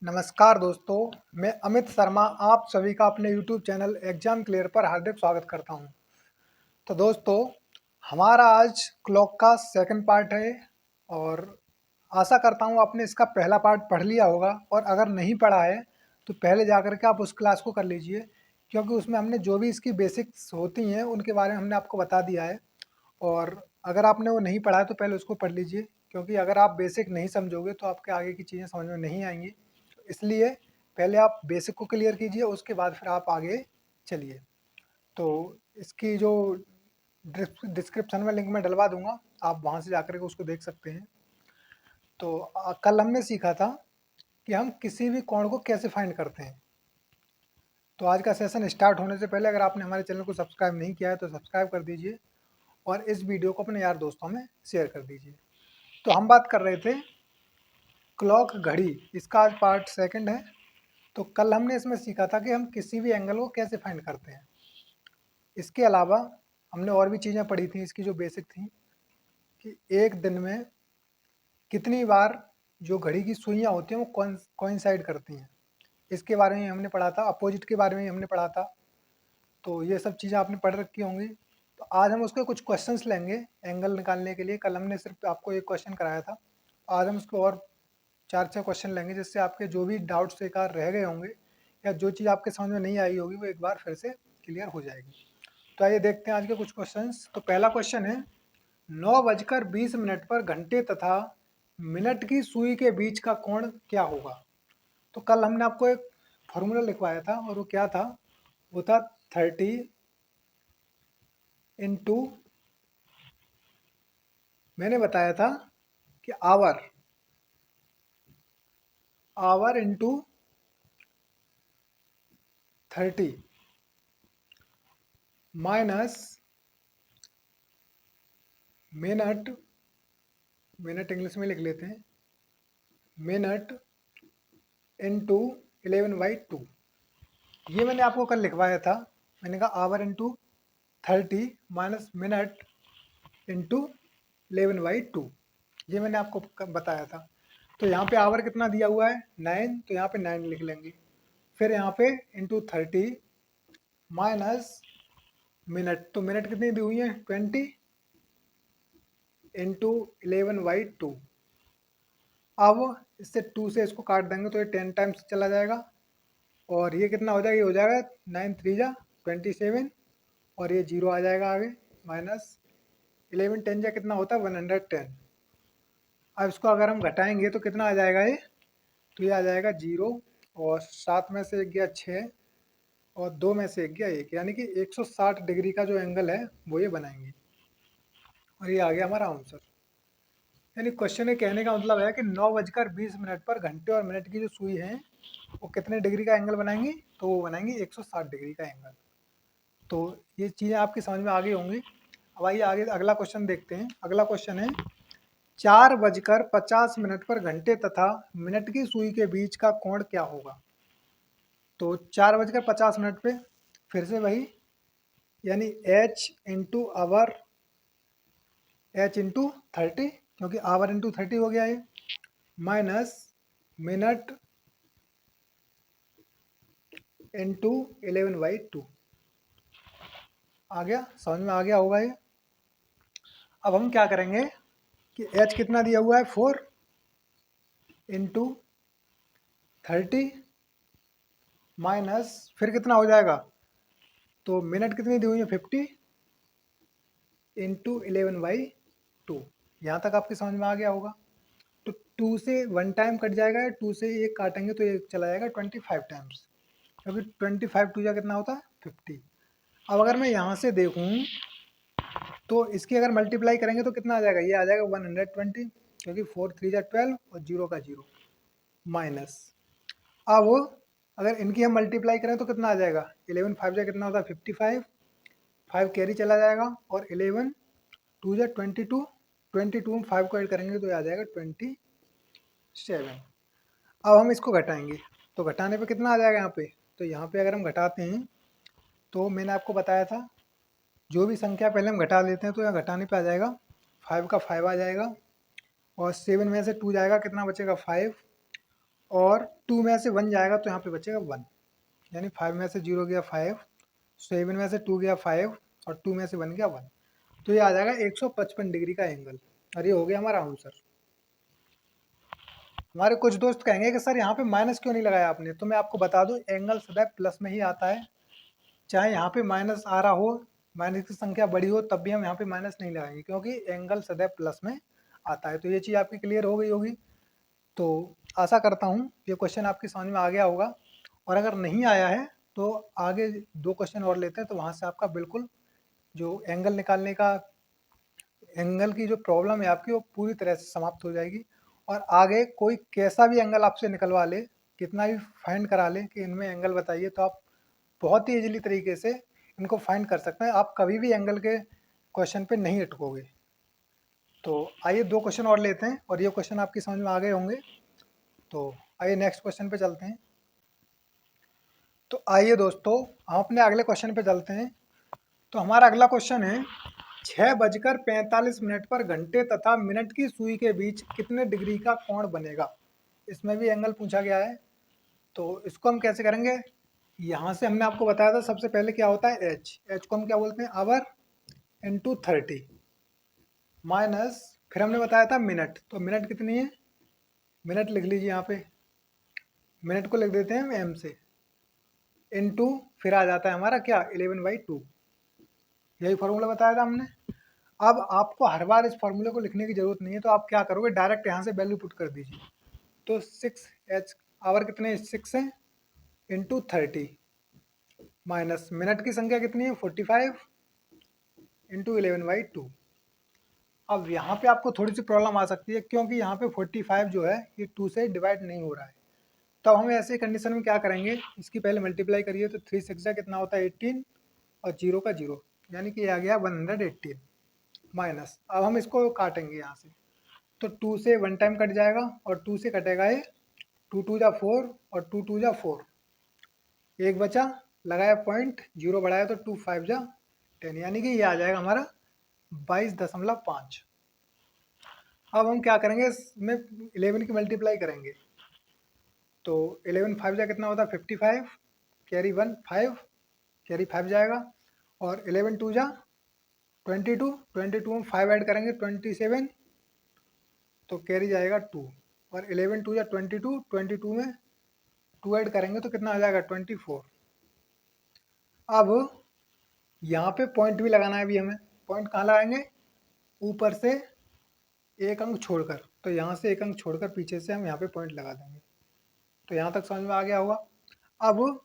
नमस्कार दोस्तों, मैं अमित शर्मा आप सभी का अपने YouTube चैनल एग्जाम क्लियर पर हार्दिक स्वागत करता हूं। तो दोस्तों, हमारा आज क्लॉक का सेकंड पार्ट है और आशा करता हूं आपने इसका पहला पार्ट पढ़ लिया होगा और अगर नहीं पढ़ा है तो पहले जाकर के आप उस क्लास को कर लीजिए, क्योंकि उसमें हमने जो भी इसकी बेसिक्स होती हैं उनके बारे में हमने आपको बता दिया है। और अगर आपने वो नहीं पढ़ा है तो पहले उसको पढ़ लीजिए, क्योंकि अगर आप बेसिक नहीं समझोगे तो आपके आगे की चीज़ें समझ में नहीं आएंगी। इसलिए पहले आप बेसिक को क्लियर कीजिए, उसके बाद फिर आप आगे चलिए। तो इसकी जो डिस्क्रिप्शन में लिंक मैं डलवा दूंगा, आप वहाँ से जाकर के उसको देख सकते हैं। तो कल हमने सीखा था कि हम किसी भी कोण को कैसे फाइंड करते हैं। तो आज का सेशन स्टार्ट होने से पहले अगर आपने हमारे चैनल को सब्सक्राइब नहीं किया है तो सब्सक्राइब कर दीजिए और इस वीडियो को अपने यार दोस्तों में शेयर कर दीजिए। तो हम बात कर रहे थे क्लॉक घड़ी, इसका आज पार्ट सेकंड है। तो कल हमने इसमें सीखा था कि हम किसी भी एंगल को कैसे फाइंड करते हैं। इसके अलावा हमने और भी चीज़ें पढ़ी थी इसकी जो बेसिक थी, कि एक दिन में कितनी बार जो घड़ी की सुइयाँ होती हैं वो कोइंसाइड करती हैं। इसके बारे में हमने पढ़ा था, अपोजिट के बारे में हमने पढ़ा था। तो ये सब चीज़ें आपने पढ़ रखी होंगी। तो आज हम उसके कुछ क्वेश्चंस लेंगे एंगल निकालने के लिए। कल हमने सिर्फ आपको एक क्वेश्चन कराया था, आज हम उसको और 4-6 क्वेश्चन लेंगे, जिससे आपके जो भी डाउट्स एक आध रह गए होंगे या जो चीज़ आपके समझ में नहीं आई होगी वो एक बार फिर से क्लियर हो जाएगी। तो आइए देखते हैं आज के कुछ क्वेश्चंस। तो पहला क्वेश्चन है, 9:20 पर घंटे तथा मिनट की सुई के बीच का कोण क्या होगा। तो कल हमने आपको एक फॉर्मूला लिखवाया था और वो क्या था, वो था 30 इंटू, मैंने बताया था कि hour hour into 30 minus minute, minute English में लिख लेते हैं, मिनट इंटू 11/2। ये मैंने आपको कल लिखवाया था। मैंने कहा our into 30 minus minute into 11/2, ये मैंने आपको बताया था। तो यहाँ पे आवर कितना दिया हुआ है 9, तो यहाँ पे 9 लिख लेंगे। फिर यहाँ पे इंटू 30 माइनस मिनट, तो मिनट कितनी दी हुई है 20 इंटू 11/2। अब इससे 2 से इसको काट देंगे तो ये 10 टाइम्स चला जाएगा और ये कितना हो जाएगा, ये हो जाएगा 9 3 जा 27 और ये 0 आ जाएगा आगे, माइनस 11 10 जा कितना होता है 110। अब इसको अगर हम घटाएंगे तो कितना आ जाएगा ये, तो ये आ जाएगा 0 और 7 में से एक गया 6 और 2 में से एक गया 1, यानी कि 160 डिग्री का जो एंगल है वो ये बनाएंगे और ये आ गया हमारा आंसर। यानी क्वेश्चन के कहने का मतलब है कि 9:20 पर घंटे और मिनट की जो सुई है वो कितने डिग्री का एंगल बनाएंगी, तो वो बनाएंगी 160 डिग्री का एंगल। तो ये चीज़ें आपकी समझ में आ गई होंगी। अब आइए आगे अगला क्वेश्चन देखते हैं। अगला क्वेश्चन है, 4:50 पर घंटे तथा मिनट की सुई के बीच का कोण क्या होगा। तो 4:50 पे फिर से वही, यानी H into hour, H into 30, क्योंकि आवर इंटू 30 हो गया है, माइनस मिनट इंटू 11/2। आ गया, समझ में आ गया होगा ये। अब हम क्या करेंगे कि h कितना दिया हुआ है 4 इंटू 30 माइनस फिर कितना हो जाएगा, तो मिनट कितनी दी हुई है 50 इंटू 11/2। यहाँ तक आपकी समझ में आ गया होगा। तो 2 से 1 टाइम कट जाएगा, 2 से 1 काटेंगे तो ये चला जाएगा 25 टाइम्स, क्योंकि 25 2 जा कितना होता है 50। अब अगर मैं यहाँ से देखूँ तो इसकी अगर मल्टीप्लाई करेंगे तो कितना आ जाएगा, ये आ जाएगा 120, क्योंकि 4 3 जा 12 और 0 का 0, माइनस। अब अगर इनकी हम मल्टीप्लाई करें तो कितना आ जाएगा, 11 5 जा कितना होता है 55, 5 कैरी चला जाएगा और 11 2 जा 22, 22 में 5 को ऐड करेंगे तो ये आ जाएगा 27। अब हम इसको घटाएंगे तो घटाने पे कितना आ जाएगा यहाँ पे, तो यहाँ पे अगर हम घटाते हैं तो मैंने आपको बताया था जो भी संख्या पहले हम घटा लेते हैं तो यहाँ घटाने पे आ जाएगा 5 का 5 आ जाएगा और 7 में से 2 जाएगा, कितना बचेगा 5 और 2 में से 1 जाएगा तो यहाँ पे बचेगा 1, यानी 5 में से 0 गया 5, 7 में से 2 गया 5 और 2 में से 1 गया 1, तो ये आ जाएगा 155 डिग्री का एंगल। और ये हो गया हमारा आंसर। हमारे कुछ दोस्त कहेंगे कि सर यहाँ पे माइनस क्यों नहीं लगाया आपने, तो मैं आपको बता दूं एंगल सदैव प्लस में ही आता है, चाहे यहाँ पे माइनस आ रहा हो, माइनस की संख्या बड़ी हो, तब भी हम यहाँ पे माइनस नहीं लगाएंगे क्योंकि एंगल सदैव प्लस में आता है। तो ये चीज़ आपकी क्लियर हो गई होगी। तो आशा करता हूँ ये क्वेश्चन आपकी समझ में आ गया होगा, और अगर नहीं आया है तो आगे 2 क्वेश्चन और लेते हैं, तो वहाँ से आपका बिल्कुल जो एंगल निकालने का, एंगल की जो प्रॉब्लम है आपकी, वो पूरी तरह से समाप्त हो जाएगी। और आगे कोई कैसा भी एंगल आपसे निकलवा ले, कितना भी फाइंड करा ले कि इनमें एंगल बताइए, तो आप बहुत ही इजीली तरीके से इनको फाइंड कर सकते हैं। आप कभी भी एंगल के क्वेश्चन पे नहीं अटकोगे। तो आइए 2 क्वेश्चन और लेते हैं, और ये क्वेश्चन आपकी समझ में आ गए होंगे। तो आइए नेक्स्ट क्वेश्चन पे चलते हैं। तो आइए दोस्तों, हम अपने अगले क्वेश्चन पे चलते हैं। तो हमारा अगला क्वेश्चन है 6:45 पर घंटे तथा मिनट की सुई के बीच कितने डिग्री का कोण बनेगा। इसमें भी एंगल पूछा गया है। तो इसको हम कैसे करेंगे, यहाँ से हमने आपको बताया था सबसे पहले क्या होता है एच को हम क्या बोलते हैं, आवर इंटू 30 माइनस, फिर हमने बताया था मिनट, तो मिनट कितनी है, मिनट लिख लीजिए यहाँ पे, मिनट को लिख देते हैं हम एम से, इनटू फिर आ जाता है हमारा क्या 11/2, यही फॉर्मूला बताया था हमने। अब आपको हर बार इस फॉर्मूले को लिखने की जरूरत नहीं है, तो आप क्या करोगे, डायरेक्ट यहाँ से वैल्यू पुट कर दीजिए। तो 6h आवर कितने 6 है, इंटू 30 माइनस मिनट की संख्या कितनी है 45 इंटू 11/2। अब यहाँ पे आपको थोड़ी सी प्रॉब्लम आ सकती है, क्योंकि यहाँ पे 45 जो है ये 2 से डिवाइड नहीं हो रहा है। तब हम ऐसे कंडीशन में क्या करेंगे, इसकी पहले मल्टीप्लाई करिए, तो 3 6 कितना होता है 18 और 0 का 0, यानी कि ये आ गया 118 माइनस। अब हम इसको काटेंगे यहाँ से, तो 2 से 1 टाइम कट जाएगा और 2 से कटेगा ये 2 2 जा 4 और 2 2 जा 4, एक बचा, लगाया पॉइंट, 0 बढ़ाया तो 2 5 जा 10, यानी कि ये आ जाएगा हमारा 22.5। अब हम क्या करेंगे, इसमें 11 की मल्टीप्लाई करेंगे, तो 11 5 जा कितना होता है 55, कैरी 1 5, कैरी 5 जाएगा, और 11 2 जा 22, 22 में 5 ऐड करेंगे 27, तो कैरी जाएगा 2, और 11 2 या 22, 22 में 2 ऐड करेंगे तो कितना आ जाएगा 24। अब यहाँ पे पॉइंट भी लगाना है, अभी हमें पॉइंट कहाँ लगाएंगे, ऊपर से एक अंक छोड़कर, तो यहाँ से एक अंक छोड़कर पीछे से हम यहाँ पे पॉइंट लगा देंगे। तो यहाँ तक समझ में आ गया होगा। अब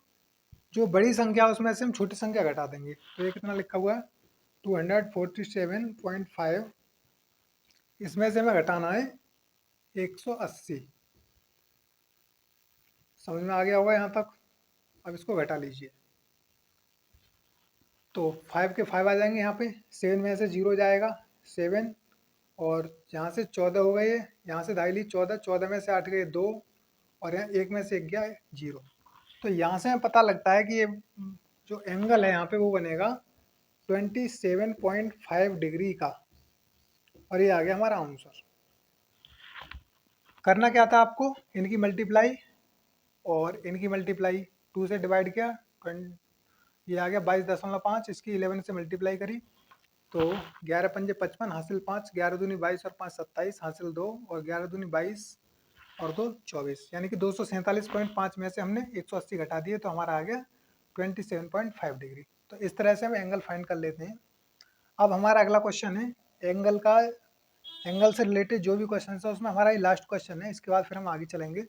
जो बड़ी संख्या उसमें से हम छोटी संख्या घटा देंगे, तो ये कितना लिखा हुआ है 247.5, इसमें से हमें घटाना है 180। समझ में आ गया होगा यहाँ तक। अब इसको घटा लीजिए, तो 5 के 5 आ जाएंगे यहाँ पे, 7 में से 0 जाएगा 7, और यहाँ से 14 हो गए, यहाँ से दाई ली 14, 14 में से 8 गए 2, और यहाँ 1 में से 1 गया 0। तो यहाँ से हमें पता लगता है कि ये जो एंगल है यहाँ पे वो बनेगा 27.5 डिग्री का, और ये आ गया हमारा आंसर। करना क्या था आपको, इनकी मल्टीप्लाई और इनकी मल्टीप्लाई, 2 से डिवाइड किया, ये आ गया 22.5, इसकी 11 से मल्टीप्लाई करी, तो 11 पंजे 55 हासिल 5, 11 दूनी 22 और 5 27 हासिल 2, और 11 दूनी 22 और 2 24, यानी कि 247.5 में से हमने 180 घटा दिए, तो हमारा आ गया 27.5 डिग्री। तो इस तरह से हम एंगल फाइंड कर लेते हैं। अब हमारा अगला क्वेश्चन है एंगल का, एंगल से रिलेटेड जो भी क्वेश्चन है उसमें हमारा ये लास्ट क्वेश्चन है, इसके बाद फिर हम आगे चलेंगे।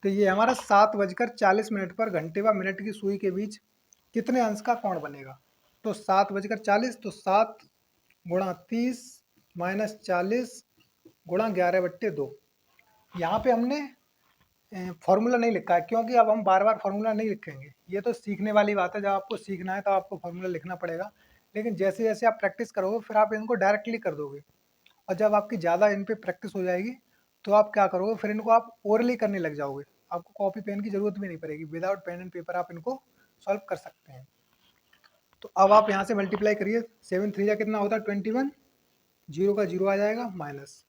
तो ये हमारा 7:40 पर घंटे व मिनट की सुई के बीच कितने अंश का कोण बनेगा। तो 7:40, तो 7 गुणा 30 माइनस 40 गुणा 11/2। यहाँ पे हमने फॉर्मूला नहीं लिखा है, क्योंकि अब हम बार बार फॉर्मूला नहीं लिखेंगे, ये तो सीखने वाली बात है, जब आपको सीखना है तो आपको फॉर्मूला लिखना पड़ेगा। लेकिन जैसे जैसे आप प्रैक्टिस करोगे फिर आप इनको डायरेक्टली कर दोगे, और जब आपकी ज़्यादा इन पे प्रैक्टिस हो जाएगी तो आप क्या करोगे, फिर इनको आप ओरली करने लग जाओगे, आपको कॉपी पेन की ज़रूरत भी नहीं पड़ेगी, विदाउट पेन एंड पेपर आप इनको सॉल्व कर सकते हैं। तो अब आप यहाँ से मल्टीप्लाई करिए, 7 3 जा कितना होता है 21, 0 का 0 आ जाएगा माइनस।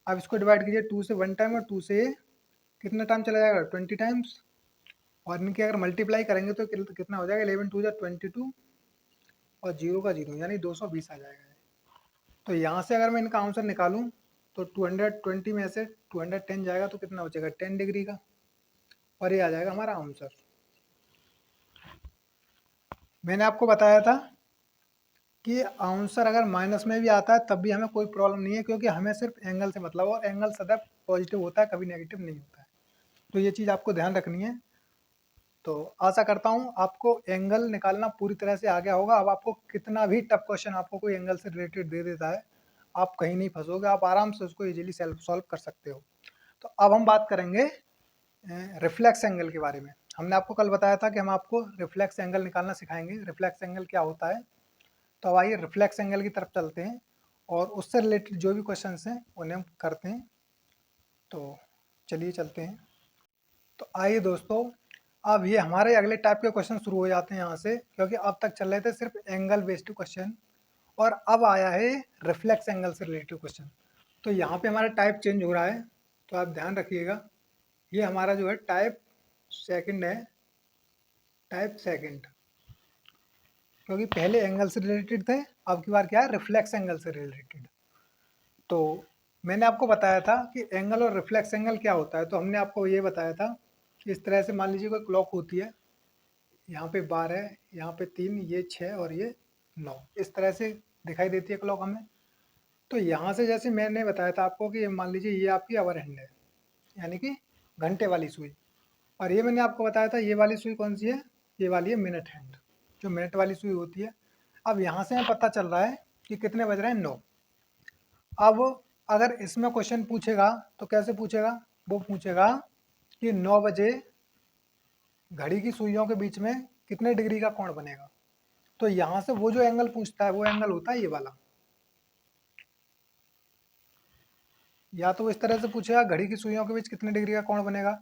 अब इसको डिवाइड कीजिए 2 से 1 टाइम और 2 से कितना टाइम चला जाएगा, 20 टाइम्स, और इनके अगर मल्टीप्लाई करेंगे तो कितना हो जाएगा, 11 टू 22 और 0 का 0 यानी 220 आ जाएगा। तो यहाँ से अगर मैं इनका आंसर निकालूं तो 220 में से 210 जाएगा तो कितना बचेगा, 10 डिग्री का, और ये आ जाएगा हमारा आंसर। मैंने आपको बताया था कि आंसर अगर माइनस में भी आता है तब भी हमें कोई प्रॉब्लम नहीं है, क्योंकि हमें सिर्फ एंगल से मतलब, और एंगल सदैव पॉजिटिव होता है, कभी नेगेटिव नहीं होता है। तो ये चीज़ आपको ध्यान रखनी है। तो आशा करता हूँ आपको एंगल निकालना पूरी तरह से आ गया होगा। अब आपको कितना भी टफ क्वेश्चन आपको कोई एंगल से रिलेटेड दे देता है, आप कहीं नहीं फंसोगे, आप आराम से उसको इजीली सॉल्व कर सकते हो। तो अब हम बात करेंगे रिफ्लेक्स एंगल के बारे में। हमने आपको कल बताया था कि हम आपको रिफ्लेक्स एंगल निकालना सिखाएंगे, रिफ्लेक्स एंगल क्या होता है। तो अब आइए रिफ्लेक्स एंगल की तरफ चलते हैं और उससे रिलेटेड जो भी क्वेश्चन हैं उन्हें हम करते हैं। तो चलिए चलते हैं। तो आइए दोस्तों, अब ये हमारे अगले टाइप के क्वेश्चन शुरू हो जाते हैं यहाँ से, क्योंकि अब तक चल रहे थे सिर्फ एंगल बेस्ड क्वेश्चन, और अब आया है रिफ्लेक्स एंगल से रिलेटेड क्वेश्चन। तो यहाँ पे हमारा टाइप चेंज हो रहा है, तो आप ध्यान रखिएगा। ये हमारा जो है टाइप सेकंड है, टाइप सेकंड, क्योंकि पहले एंगल से रिलेटेड थे, अब की बार क्या है, रिफ्लेक्स एंगल से रिलेटेड। तो मैंने आपको बताया था कि एंगल और रिफ्लेक्स एंगल क्या होता है। तो हमने आपको ये बताया था कि इस तरह से मान लीजिए कोई क्लॉक होती है, यहाँ पे 12, यहाँ पे 3, ये 6 और ये 9, इस तरह से दिखाई देती है क्लॉक हमें। तो यहाँ से जैसे मैंने बताया था आपको कि मान लीजिए ये आपकी आवर हैंड है, यानी कि घंटे वाली सुई, और ये मैंने आपको बताया था ये वाली सुई कौन सी है, ये वाली है मिनट हैंड, जो मिनट वाली सुई होती है। अब यहाँ से हमें पता चल रहा है कि कितने बज रहे हैं, 9। अब अगर इसमें क्वेश्चन पूछेगा तो कैसे पूछेगा, वो पूछेगा कि 9 बजे घड़ी की सुइयों के बीच में कितने डिग्री का कोण बनेगा। तो यहाँ से वो जो एंगल पूछता है वो एंगल होता है ये वाला। या तो इस तरह से पूछेगा घड़ी की सुइयों के बीच कितने डिग्री का कोण बनेगा,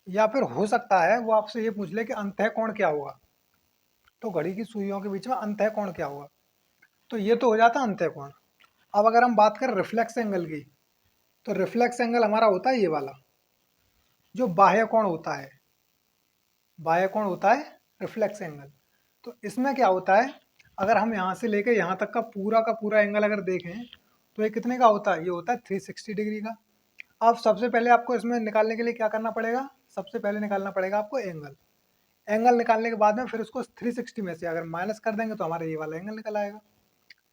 या फिर हो सकता है वो आपसे ये पूछ ले कि अंतः कोण क्या होगा। तो घड़ी की सुइयों के बीच में अंतः कोण क्या होगा, तो ये तो हो जाता है अंतः कोण। अब अगर हम बात करें रिफ्लेक्स एंगल की, तो रिफ्लेक्स एंगल हमारा होता है ये वाला, जो बाह्य कोण होता है, बाह्य कोण होता है रिफ्लेक्स एंगल। तो इसमें क्या होता है, अगर हम यहाँ से लेकर यहाँ तक का पूरा एंगल अगर देखें तो ये कितने का होता है, ये होता है 360 डिग्री का। अब सबसे पहले आपको इसमें निकालने के लिए क्या करना पड़ेगा, सबसे पहले निकालना पड़ेगा आपको एंगल। एंगल निकालने के बाद में फिर उसको 360 में से अगर माइनस कर देंगे तो हमारा ये वाला एंगल निकल आएगा।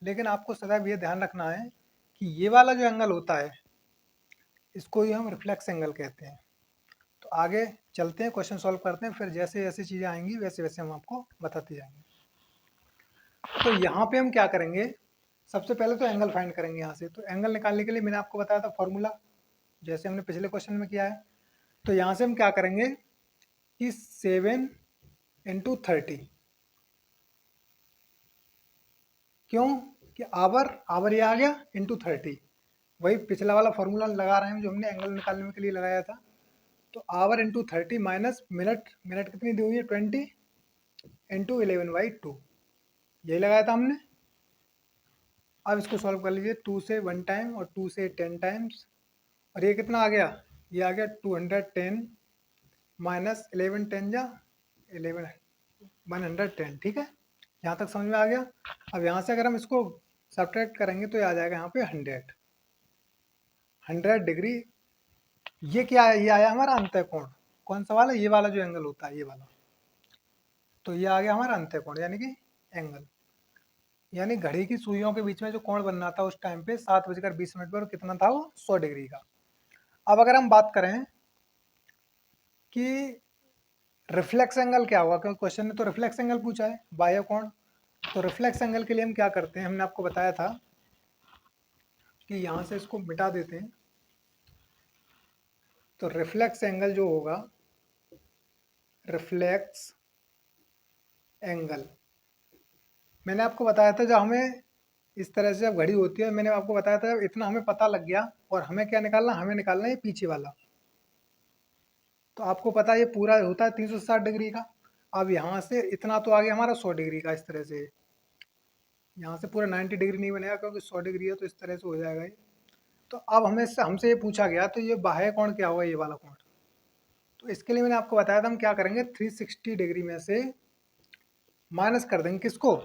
लेकिन आपको सदैव ये ध्यान रखना है कि ये वाला जो एंगल होता है इसको ही हम रिफ्लेक्स एंगल कहते हैं। तो आगे चलते हैं, क्वेश्चन सॉल्व करते हैं, फिर जैसे जैसे चीज़ें आएंगी वैसे वैसे हम आपको बताते जाएंगे। तो यहाँ पे हम क्या करेंगे, सबसे पहले तो एंगल फाइंड करेंगे यहाँ से। तो एंगल निकालने के लिए मैंने आपको बताया था फॉर्मूला, जैसे हमने पिछले क्वेश्चन में किया है। तो यहाँ से हम क्या करेंगे कि 7 × 30, क्यों कि आवर, आवर ये आ गया इंटू 30, वही पिछला वाला फॉर्मूला लगा रहे हैं जो हमने एंगल निकालने के लिए लगाया था। तो our into 30 minus minute, minute कितनी दी हुई है 20, इंटू 11/2, यही लगाया था हमने। अब इसको सॉल्व कर लीजिए, 2 से 1 टाइम और 2 से 10 टाइम्स, और ये कितना आ गया, ये आ गया 210 माइनस 11 10 जा 11 110, ठीक है, यहाँ तक समझ में आ गया। अब यहाँ से अगर हम इसको सब्ट्रैक्ट करेंगे तो ये आ जाएगा यहाँ पे 100 डिग्री। ये क्या है, ये आया हमारा अंतः कोण। कौन सा वाला, ये वाला जो एंगल होता है ये वाला। तो ये आ गया हमारा अंतः कोण यानी कि एंगल, यानी घड़ी की सुइयों के बीच में जो कोण बनना था उस टाइम पे 7:20 पर, कितना था वो, 100 डिग्री का। अब अगर हम बात करें कि रिफ्लेक्स एंगल क्या होगा, क्योंकि क्वेश्चन ने तो रिफ्लेक्स एंगल पूछा है, बाह्य कोण। तो रिफ्लेक्स एंगल के लिए हम क्या करते हैं, हमने आपको बताया था कि यहाँ से इसको मिटा देते हैं। तो रिफ्लेक्स एंगल जो होगा, रिफ्लेक्स एंगल, मैंने आपको बताया था जब हमें इस तरह से जब घड़ी होती है, मैंने आपको बताया था जब इतना हमें पता लग गया और हमें क्या निकालना, हमें निकालना है पीछे वाला। तो आपको पता है ये पूरा होता है 360 डिग्री का। अब यहाँ से इतना तो आ गया हमारा 100 डिग्री का, इस तरह से यहाँ से पूरा 90 डिग्री नहीं बनेगा क्योंकि 100 डिग्री है, तो इस तरह से हो जाएगा ये। तो अब हमें हमसे ये पूछा गया, तो ये बाह्य कोण क्या होगा, ये वाला कोण। तो इसके लिए मैंने आपको बताया था हम क्या करेंगे, 360 डिग्री में से माइनस कर देंगे किसको,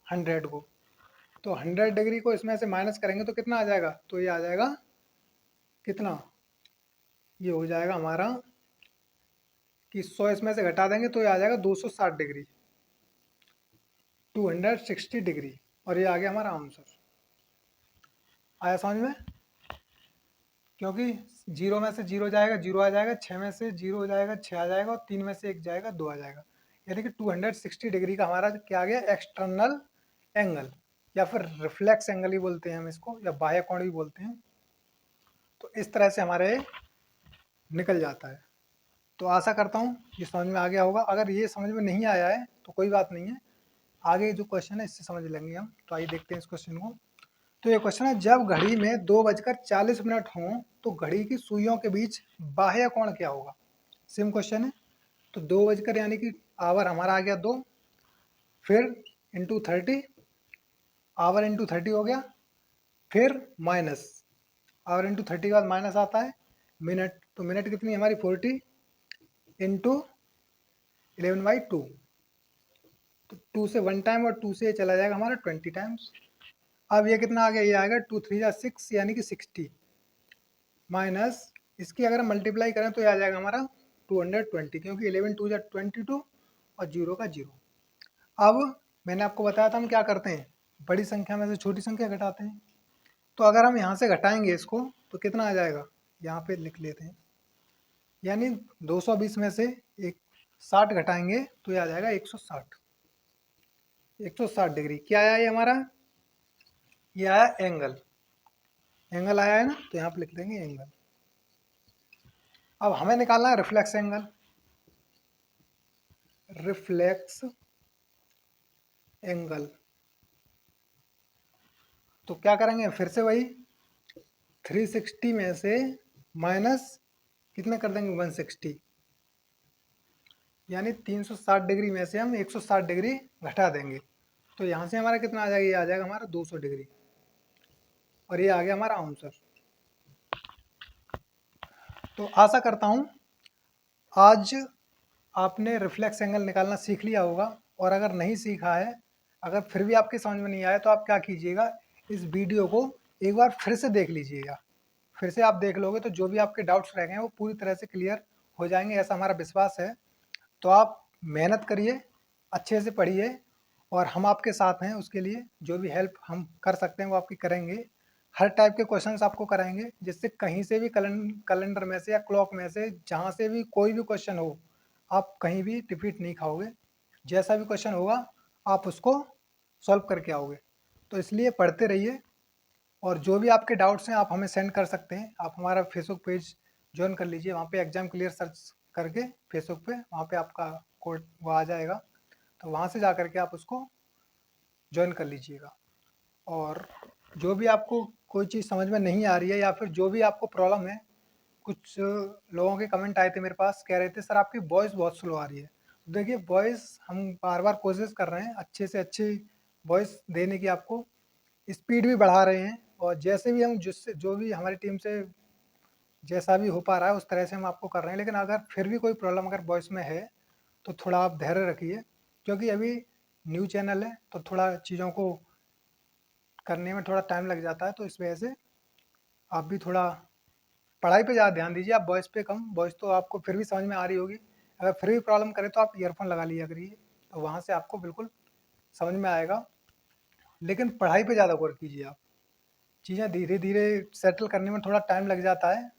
100 को। तो 100 डिग्री को इसमें से माइनस करेंगे तो कितना आ जाएगा, तो ये आ जाएगा कितना, ये हो जाएगा हमारा कि 100 इसमें से घटा देंगे तो ये आ जाएगा 260 डिग्री, 260 डिग्री। और ये आ गया हमारा आंसर। आया समझ में? क्योंकि जीरो में से जीरो जाएगा, जीरो आ जाएगा, 6 में से जीरो हो जाएगा, 6 आ जाएगा, और 3 में से 1 जाएगा, 2 आ जाएगा। यानी कि 260 डिग्री का हमारा क्या आ गया, एक्सटर्नल एंगल, या फिर रिफ्लेक्स एंगल ही बोलते हैं हम इसको, या बाह्य कोण भी बोलते हैं। तो इस तरह से हमारे निकल जाता है। तो आशा करता हूँ ये समझ में आ गया होगा। अगर ये समझ में नहीं आया है तो कोई बात नहीं है, आगे जो क्वेश्चन है इससे समझ लेंगे हम। तो आइए देखते हैं इस क्वेश्चन को। तो ये क्वेश्चन है, जब घड़ी में 2:40 हों तो घड़ी की सुइयों के बीच बाह्य कोण क्या होगा। सेम क्वेश्चन है। तो 2 बजकर यानी कि आवर हमारा आ गया 2, फिर इंटू 30, आवर इंटू 30 हो गया, फिर माइनस, आवर इंटू 30 के बाद माइनस आता है मिनट। तो मिनट कितनी हमारी 40 इंटू 11/2। तो 2 से 1 टाइम और 2 से ये चला जाएगा हमारा 20 टाइम्स। अब ये कितना आ गया, ये आएगा 2 3 6 यानी कि 60, माइनस इसकी अगर हम मल्टीप्लाई करें तो ये आ जाएगा हमारा 220, क्योंकि 11 2 22 और 0 का 0। अब मैंने आपको बताया था हम क्या करते हैं, बड़ी संख्या में से छोटी संख्या घटाते हैं। तो अगर हम यहाँ से घटाएंगे इसको तो कितना आ जाएगा, यहाँ पे लिख लेते हैं, यानी 220 में से एक 60 घटाएंगे तो ये आ जाएगा 160, 160 डिग्री। क्या आया ये हमारा, ये आया एंगल, एंगल आया है ना, तो यहाँ पे लिख देंगे एंगल। अब हमें निकालना है रिफ्लेक्स एंगल, रिफ्लेक्स एंगल। तो क्या करेंगे, फिर से वही 360 में से माइनस कितने कर देंगे, 160, यानी 360 डिग्री में से हम 160 डिग्री घटा देंगे। तो यहाँ से हमारा कितना आ जाएगा, ये आ जाएगा हमारा 200 डिग्री, और ये आ गया हमारा आंसर। तो आशा करता हूँ आज आपने रिफ्लेक्स एंगल निकालना सीख लिया होगा। और अगर नहीं सीखा है, अगर फिर भी आपके समझ में नहीं आया, तो आप क्या कीजिएगा, इस वीडियो को एक बार फिर से देख लीजिएगा। फिर से आप देख लोगे तो जो भी आपके डाउट्स रह गए हैं वो पूरी तरह से क्लियर हो जाएंगे, ऐसा हमारा विश्वास है। तो आप मेहनत करिए, अच्छे से पढ़िए, और हम आपके साथ हैं। उसके लिए जो भी हेल्प हम कर सकते हैं वो आपकी करेंगे। हर टाइप के क्वेश्चंस आपको कराएंगे, जिससे कहीं से भी कैलेंडर में से या क्लॉक में से जहाँ से भी कोई भी क्वेश्चन हो, आप कहीं भी रिपीट नहीं खाओगे। जैसा भी क्वेश्चन होगा आप उसको सॉल्व करके आओगे। तो इसलिए पढ़ते रहिए, और जो भी आपके डाउट्स हैं आप हमें सेंड कर सकते हैं। आप हमारा फेसबुक पेज ज्वाइन कर लीजिए, वहाँ पे एग्जाम क्लियर सर्च करके फेसबुक पे, वहाँ पे आपका कोड वो आ जाएगा, तो वहाँ से जा करके आप उसको ज्वाइन कर लीजिएगा। और जो भी आपको कोई चीज़ समझ में नहीं आ रही है, या फिर जो भी आपको प्रॉब्लम है, कुछ लोगों के कमेंट आए थे मेरे पास, कह रहे थे सर आपकी वॉइस बहुत स्लो आ रही है। तो देखिए, वॉइस हम बार बार कोशिश कर रहे हैं अच्छे से अच्छी वॉइस देने की, आपको स्पीड भी बढ़ा रहे हैं, और जैसे भी हम जिससे जो भी हमारी टीम से जैसा भी हो पा रहा है उस तरह से हम आपको कर रहे हैं। लेकिन अगर फिर भी कोई प्रॉब्लम अगर वॉइस में है तो थोड़ा आप धैर्य रखिए, क्योंकि अभी न्यू चैनल है तो थोड़ा चीज़ों को करने में थोड़ा टाइम लग जाता है। तो इस वजह से आप भी थोड़ा पढ़ाई पे ज़्यादा ध्यान दीजिए, आप वॉइस पे कम। वॉइस तो आपको फिर भी समझ में आ रही होगी, अगर फिर भी प्रॉब्लम करे तो आप ईयरफोन लगा लिया करिए, तो वहाँ से आपको बिल्कुल समझ में आएगा। लेकिन पढ़ाई पे ज़्यादा गौर कीजिए आप, चीज़ें धीरे धीरे सेटल करने में थोड़ा टाइम लग जाता है।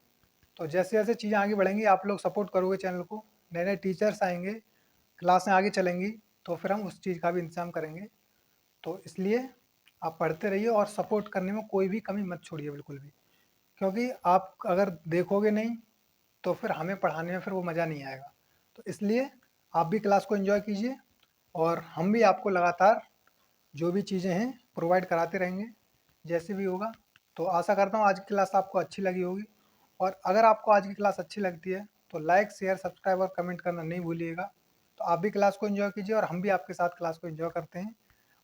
तो जैसे जैसे चीज़ें आगे बढ़ेंगी, आप लोग सपोर्ट करोगे चैनल को, नए नए टीचर्स आएंगे, क्लासें आगे चलेंगी, तो फिर हम उस चीज़ का भी इंतजाम करेंगे। तो इसलिए आप पढ़ते रहिए, और सपोर्ट करने में कोई भी कमी मत छोड़िए बिल्कुल भी, क्योंकि आप अगर देखोगे नहीं तो फिर हमें पढ़ाने में फिर वो मज़ा नहीं आएगा। तो इसलिए आप भी क्लास को एंजॉय कीजिए, और हम भी आपको लगातार जो भी चीज़ें हैं प्रोवाइड कराते रहेंगे जैसे भी होगा। तो आशा करता हूँ आज की क्लास आपको अच्छी लगी होगी, और अगर आपको आज की क्लास अच्छी लगती है तो लाइक शेयर सब्सक्राइब और कमेंट करना नहीं भूलिएगा। तो आप भी क्लास को एंजॉय कीजिए, और हम भी आपके साथ क्लास को एंजॉय करते हैं।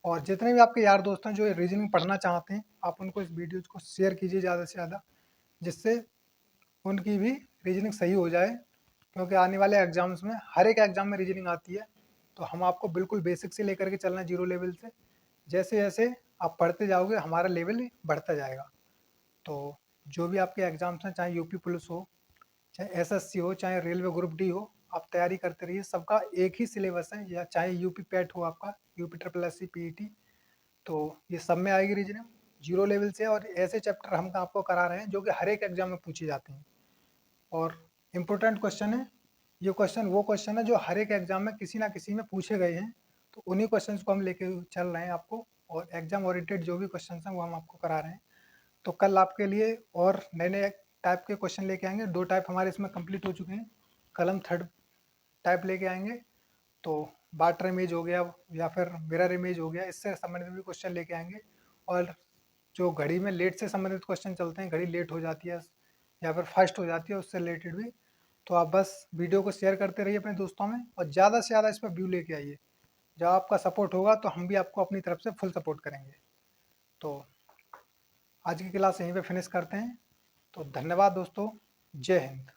और जितने भी आपके यार दोस्त हैं जो रीजनिंग पढ़ना चाहते हैं, आप उनको इस वीडियो को शेयर कीजिए ज़्यादा से ज़्यादा, जिससे उनकी भी रीजनिंग सही हो जाए। क्योंकि आने वाले एग्जाम्स में हर एक एग्जाम में रीजनिंग आती है। तो हम आपको बिल्कुल बेसिक से लेकर के चलना, जीरो लेवल से। जैसे जैसे आप पढ़ते जाओगे हमारा लेवल बढ़ता जाएगा। तो जो भी आपके एग्जाम्स हैं, चाहे यूपी पुलिस हो, चाहे एसएससी हो, चाहे रेलवे ग्रुप डी हो, आप तैयारी करते रहिए। सबका एक ही सिलेबस है, या चाहे यूपी पैट हो आपका, UP triple S C PET, तो ये सब में आएगी रीजनिंग, जीरो लेवल से। और ऐसे चैप्टर हम आपको करा रहे हैं जो कि हर एक एग्जाम में पूछे जाते हैं और इम्पोर्टेंट क्वेश्चन है। ये क्वेश्चन वो क्वेश्चन है जो हर एक एग्जाम में किसी ना किसी में पूछे गए हैं। तो उन्हीं क्वेश्चन को हम लेके चल रहे हैं आपको, और एग्जाम ओरिएंटेड जो भी क्वेश्चन हैं वो हम आपको करा रहे हैं। तो कल आपके लिए और नए नए टाइप के क्वेश्चन लेके आएंगे। 2 टाइप हमारे इसमें कंप्लीट हो चुके हैं, कल हम थर्ड टाइप लेके आएंगे। तो वाटर इमेज हो गया या फिर मिरर इमेज हो गया, इससे संबंधित भी क्वेश्चन लेके आएंगे। और जो घड़ी में लेट से संबंधित क्वेश्चन चलते हैं, घड़ी लेट हो जाती है या फिर फास्ट हो जाती है, उससे रिलेटेड भी। तो आप बस वीडियो को शेयर करते रहिए अपने दोस्तों में, और ज़्यादा से ज़्यादा इस पर व्यू लेके आइए। जब आपका सपोर्ट होगा तो हम भी आपको अपनी तरफ से फुल सपोर्ट करेंगे। तो आज की क्लास यहीं पे फिनिश करते हैं। तो धन्यवाद दोस्तों, जय हिंद।